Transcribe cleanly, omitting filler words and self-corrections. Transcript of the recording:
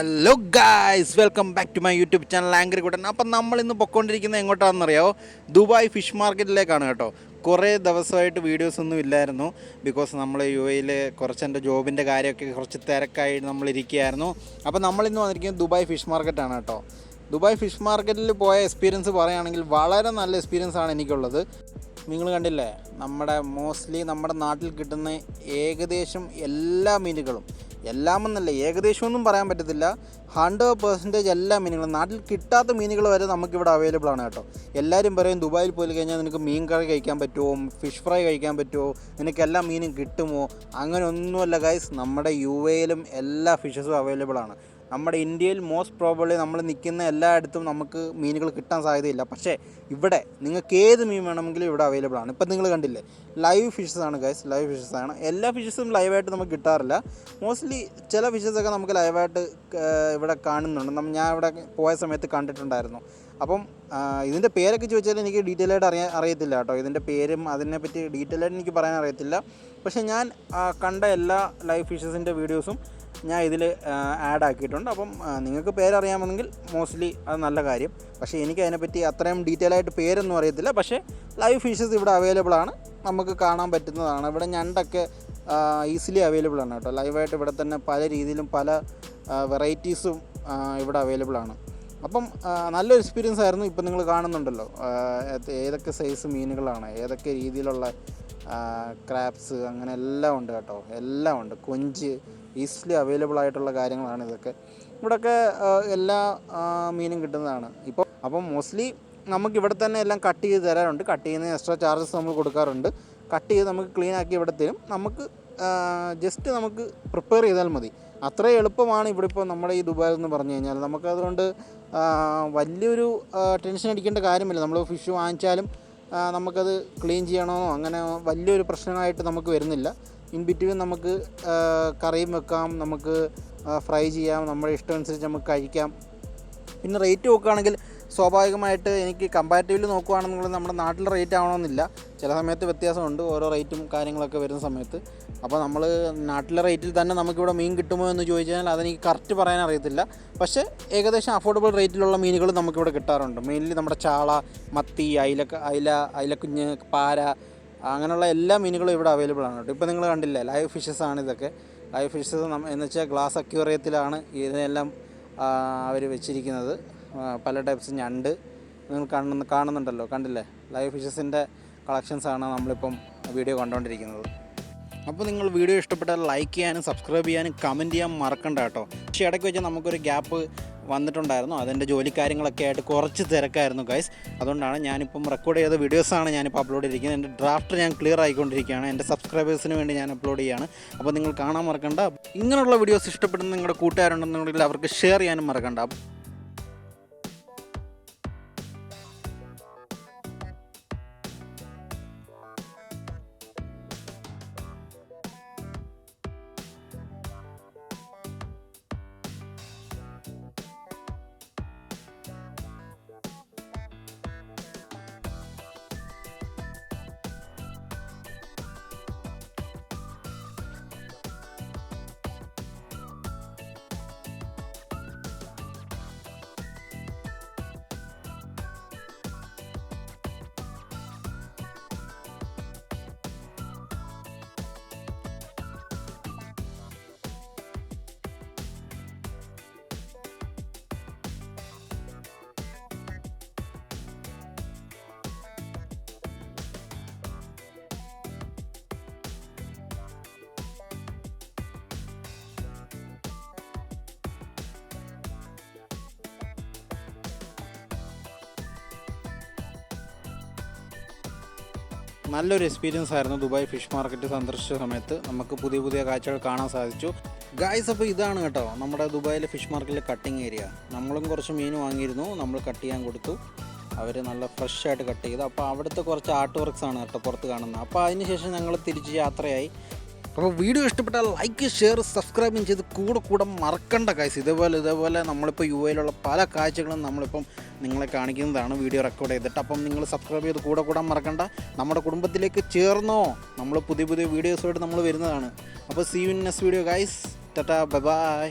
Hello guys, welcome back to my YouTube channel anchor Kuttan. അപ്പം നമ്മളിന്ന് പൊയ്ക്കൊണ്ടിരിക്കുന്നത് എങ്ങോട്ടാണെന്നറിയാമോ? ദുബായ് ഫിഷ് മാർക്കറ്റിലേക്കാണ് കേട്ടോ. കുറേ ദിവസമായിട്ട് വീഡിയോസ് ഒന്നും ഇല്ലായിരുന്നു. ബിക്കോസ് നമ്മൾ യു എയിൽ കുറച്ച് എൻ്റെ ജോബിൻ്റെ കാര്യമൊക്കെ കുറച്ച് തിരക്കായി നമ്മളിരിക്കുകയായിരുന്നു. അപ്പോൾ നമ്മളിന്ന് വന്നിരിക്കുന്നത് ദുബായ് ഫിഷ് മാർക്കറ്റാണ് കേട്ടോ. ദുബായ് ഫിഷ് മാർക്കറ്റിൽ പോയ എക്സ്പീരിയൻസ് പറയുകയാണെങ്കിൽ വളരെ നല്ല എക്സ്പീരിയൻസ് ആണ് എനിക്കുള്ളത്. നിങ്ങൾ കണ്ടില്ലേ, മോസ്റ്റ്ലി നമ്മുടെ നാട്ടിൽ കിട്ടുന്ന ഏകദേശം എല്ലാ മീനുകളും, എല്ലാമെന്നല്ല ഏകദേശമൊന്നും പറയാൻ പറ്റത്തില്ല, 100% എല്ലാ മീനുകളും, നാട്ടിൽ കിട്ടാത്ത മീനുകൾ വരെ നമുക്കിവിടെ അവൈലബിൾ ആണ് കേട്ടോ. എല്ലാവരും പറയും ദുബായിൽ പോയി കഴിഞ്ഞാൽ നിനക്ക് മീൻ കറി കഴിക്കാൻ പറ്റുമോ, ഫിഷ് ഫ്രൈ കഴിക്കാൻ പറ്റുമോ, നിനക്ക് എല്ലാ മീനും കിട്ടുമോ? അങ്ങനെ ഒന്നുമല്ല ഗൈസ്, നമ്മുടെ യു എയിലും എല്ലാ ഫിഷസും അവൈലബിൾ ആണ്. നമ്മുടെ ഇന്ത്യയിൽ മോസ്റ്റ് പ്രോബബ്ലി നമ്മൾ നിൽക്കുന്ന എല്ലായിടത്തും നമുക്ക് മീനുകൾ കിട്ടാൻ സാധ്യതയില്ല. പക്ഷേ ഇവിടെ നിങ്ങൾക്ക് ഏത് മീൻ വേണമെങ്കിലും ഇവിടെ അവൈലബിൾ ആണ്. ഇപ്പം നിങ്ങൾ കണ്ടില്ലേ, ലൈവ് ഫിഷസ് ആണ് ഗൈസ്, ലൈവ് ഫിഷസ് ആണ്. എല്ലാ ഫിഷസും ലൈവായിട്ട് നമുക്ക് കിട്ടാറില്ല. മോസ്റ്റ്ലി ചില ഫിഷസൊക്കെ നമുക്ക് ലൈവായിട്ട് ഇവിടെ കാണുന്നുണ്ട്. ഞാൻ ഇവിടെ പോയ സമയത്ത് കണ്ടിട്ടുണ്ടായിരുന്നു. അപ്പം ഇതിൻ്റെ പേരൊക്കെ ചോദിച്ചാൽ എനിക്ക് ഡീറ്റെയിൽ ആയിട്ട് അറിയത്തില്ല കേട്ടോ. ഇതിൻ്റെ പേരും അതിനെപ്പറ്റി ഡീറ്റെയിൽ ആയിട്ട് എനിക്ക് പറയാൻ അറിയത്തില്ല. പക്ഷേ ഞാൻ കണ്ട എല്ലാ ലൈവ് ഫിഷസിൻ്റെ വീഡിയോസും ഞാൻ ഇതിൽ ആഡ് ആക്കിയിട്ടുണ്ട്. അപ്പം നിങ്ങൾക്ക് പേരറിയാമെങ്കിൽ മോസ്റ്റ്ലി അത് നല്ല കാര്യം. പക്ഷേ എനിക്ക് അതിനെപ്പറ്റി അത്രയും ഡീറ്റെയിൽ ആയിട്ട് പേരൊന്നും അറിയത്തില്ല. പക്ഷേ ലൈവ് ഫിഷസ് ഇവിടെ അവൈലബിൾ ആണ്, നമുക്ക് കാണാൻ പറ്റുന്നതാണ്. ഇവിടെ ഞണ്ടൊക്കെ ഈസിലി അവൈലബിൾ ആണ് കേട്ടോ. ലൈവായിട്ട് ഇവിടെ തന്നെ പല രീതിയിലും പല വെറൈറ്റീസും ഇവിടെ അവൈലബിൾ ആണ്. അപ്പം നല്ലൊരു എക്സ്പീരിയൻസ് ആയിരുന്നു. ഇപ്പം നിങ്ങൾ കാണുന്നുണ്ടല്ലോ ഏതൊക്കെ സൈസ് മീനുകളാണ്, ഏതൊക്കെ രീതിയിലുള്ള ക്രാബ്സ്, അങ്ങനെ എല്ലാം ഉണ്ട് കേട്ടോ. എല്ലാം ഉണ്ട്. കൊഞ്ച് ഈസിലി അവൈലബിൾ ആയിട്ടുള്ള കാര്യങ്ങളാണ് ഇതൊക്കെ. ഇവിടെയൊക്കെ എല്ലാ മീനും കിട്ടുന്നതാണ് ഇപ്പോൾ. അപ്പം മോസ്റ്റ്ലി നമുക്ക് ഇവിടെ തന്നെ എല്ലാം കട്ട് ചെയ്ത് തരാറുണ്ട്. കട്ട് ചെയ്യുന്ന എക്സ്ട്രാ ചാർജസ് നമ്മൾ കൊടുക്കാറുണ്ട്. കട്ട് ചെയ്ത് നമുക്ക് ക്ലീൻ ആക്കി ഇവിടെ തരും. നമുക്ക് ജസ്റ്റ് നമുക്ക് പ്രിപ്പയർ ചെയ്താൽ മതി. അത്രയും എളുപ്പമാണ് ഇവിടെ ഇപ്പോൾ നമ്മുടെ ഈ ദുബായ് എന്ന് പറഞ്ഞു കഴിഞ്ഞാൽ. നമുക്കതുകൊണ്ട് വലിയൊരു ടെൻഷൻ അടിക്കേണ്ട കാര്യമില്ല. നമ്മൾ ഫിഷ് വാങ്ങിച്ചാലും നമുക്കത് ക്ലീൻ ചെയ്യണമെന്നോ അങ്ങനെ വലിയൊരു പ്രശ്നമായിട്ട് നമുക്ക് വരുന്നില്ല. ഇൻ ബിറ്റ്വീൻ നമുക്ക് കറിയും വെക്കാം, നമുക്ക് ഫ്രൈ ചെയ്യാം, നമ്മുടെ ഇഷ്ടം അനുസരിച്ച് നമുക്ക് കഴിക്കാം. പിന്നെ റേറ്റ് നോക്കുകയാണെങ്കിൽ സ്വാഭാവികമായിട്ട് എനിക്ക് കമ്പാരിറ്റീവ്ലി നോക്കുകയാണെന്നുള്ളത് നമ്മുടെ നാട്ടിലെ റേറ്റ് ആവണമെന്നില്ല. ചില സമയത്ത് വ്യത്യാസമുണ്ട് ഓരോ റേറ്റും കാര്യങ്ങളൊക്കെ വരുന്ന സമയത്ത്. അപ്പോൾ നമ്മൾ നാട്ടിലെ റേറ്റിൽ തന്നെ നമുക്കിവിടെ മീൻ കിട്ടുമോ എന്ന് ചോദിച്ചു കഴിഞ്ഞാൽ അതെനിക്ക് കറക്റ്റ് പറയാൻ അറിയത്തില്ല. പക്ഷേ ഏകദേശം അഫോർഡബിൾ റേറ്റിലുള്ള മീനുകൾ നമുക്കിവിടെ കിട്ടാറുണ്ട്. മെയിൻലി നമ്മുടെ ചാള, മത്തി, അയിലക്കുഞ്ഞ്, പാര, അങ്ങനെയുള്ള എല്ലാ മീനുകളും ഇവിടെ അവൈലബിൾ ആണ് കേട്ടോ. ഇപ്പോൾ നിങ്ങൾ കണ്ടില്ലേ, ലൈവ് ഫിഷസ് ആണ് ഇതൊക്കെ. ലൈവ് ഫിഷസ് എന്ന് വെച്ചാൽ ഗ്ലാസ് അക്വേറിയത്തിലാണ് ഇതിനെല്ലാം അവർ വെച്ചിരിക്കുന്നത്. പല ടൈപ്സ് ഞണ്ട് നിങ്ങൾ കാണുന്നുണ്ടല്ലോ, കണ്ടില്ലേ? ലൈവ് ഫിഷസിൻ്റെ കളക്ഷൻസാണ് നമ്മളിപ്പം വീഡിയോ കണ്ടുകൊണ്ടിരിക്കുന്നത്. അപ്പോൾ നിങ്ങൾ വീഡിയോ ഇഷ്ടപ്പെട്ടാൽ ലൈക്ക് ചെയ്യാനും സബ്സ്ക്രൈബ് ചെയ്യാനും കമൻറ്റ് ചെയ്യാൻ മറക്കണ്ട കേട്ടോ. പക്ഷേ ഇടയ്ക്ക് വെച്ചാൽ നമുക്കൊരു ഗ്യാപ്പ് വന്നിട്ടുണ്ടായിരുന്നു. അതിൻ്റെ ജോലി കാര്യങ്ങളൊക്കെ ആയിട്ട് കുറച്ച് തിരക്കായിരുന്നു ഗൈസ്. അതുകൊണ്ടാണ് ഞാനിപ്പം റെക്കോർഡ് ചെയ്ത വീഡിയോസാണ് ഞാനിപ്പോൾ അപ്ലോഡ് ചെയ്തിരിക്കുന്നത്. എൻ്റെ ഡ്രാഫ്റ്റ് ഞാൻ ക്ലിയർ ആയിക്കൊണ്ടിരിക്കുകയാണ്. എൻ്റെ സബ്സ്ക്രൈബേഴ്സിന് വേണ്ടി ഞാൻ അപ്ലോഡ് ചെയ്യുകയാണ്. അപ്പോൾ നിങ്ങൾ കാണാൻ മറക്കണ്ട. ഇങ്ങനെയുള്ള വീഡിയോസ് ഇഷ്ടപ്പെടുന്ന നിങ്ങളുടെ കൂട്ടുകാരുണ്ടെന്നുണ്ടെങ്കിൽ അവർക്ക് ഷെയർ ചെയ്യാനും മറക്കണ്ട. നല്ലൊരു എക്സ്പീരിയൻസ് ആയിരുന്നു ദുബായ് ഫിഷ് മാർക്കറ്റ് സന്ദർശിച്ച സമയത്ത്. നമുക്ക് പുതിയ പുതിയ കാഴ്ചകൾ കാണാൻ സാധിച്ചു ഗായ്സ്. അപ്പോൾ ഇതാണ് കേട്ടോ നമ്മുടെ ദുബായിലെ ഫിഷ് മാർക്കറ്റിലെ കട്ടിങ് ഏരിയ. നമ്മളും കുറച്ച് മീൻ വാങ്ങിയിരുന്നു, നമ്മൾ കട്ട് ചെയ്യാൻ കൊടുത്തു. അവർ നല്ല ഫ്രഷ് ആയിട്ട് കട്ട് ചെയ്തു. അപ്പോൾ അവിടുത്തെ കുറച്ച് ആർട്ട് വർക്ക്സ് ആണ് കേട്ടോ പുറത്ത് കാണുന്നത്. അപ്പോൾ അതിന് ശേഷം ഞങ്ങൾ തിരിച്ച് യാത്രയായി. അപ്പോൾ വീഡിയോ ഇഷ്ടപ്പെട്ടാൽ ലൈക്ക്, ഷെയർ, സബ്സ്ക്രൈബും ചെയ്ത് കൂടെ മറക്കണ്ട ഗൈസ്. ഇതേപോലെ നമ്മളിപ്പോൾ യു എയിലുള്ള പല കാഴ്ചകളും നമ്മളിപ്പം നിങ്ങളെ കാണിക്കുന്നതാണ് വീഡിയോ റെക്കോർഡ് ചെയ്തിട്ട്. അപ്പം നിങ്ങൾ സബ്സ്ക്രൈബ് ചെയ്ത് കൂടെ മറക്കണ്ട. നമ്മുടെ കുടുംബത്തിലേക്ക് ചേർന്നോ. നമ്മൾ പുതിയ വീഡിയോസുമായിട്ട് നമ്മൾ വരുന്നതാണ്. അപ്പോൾ see you in next video guys. Tata, bye by.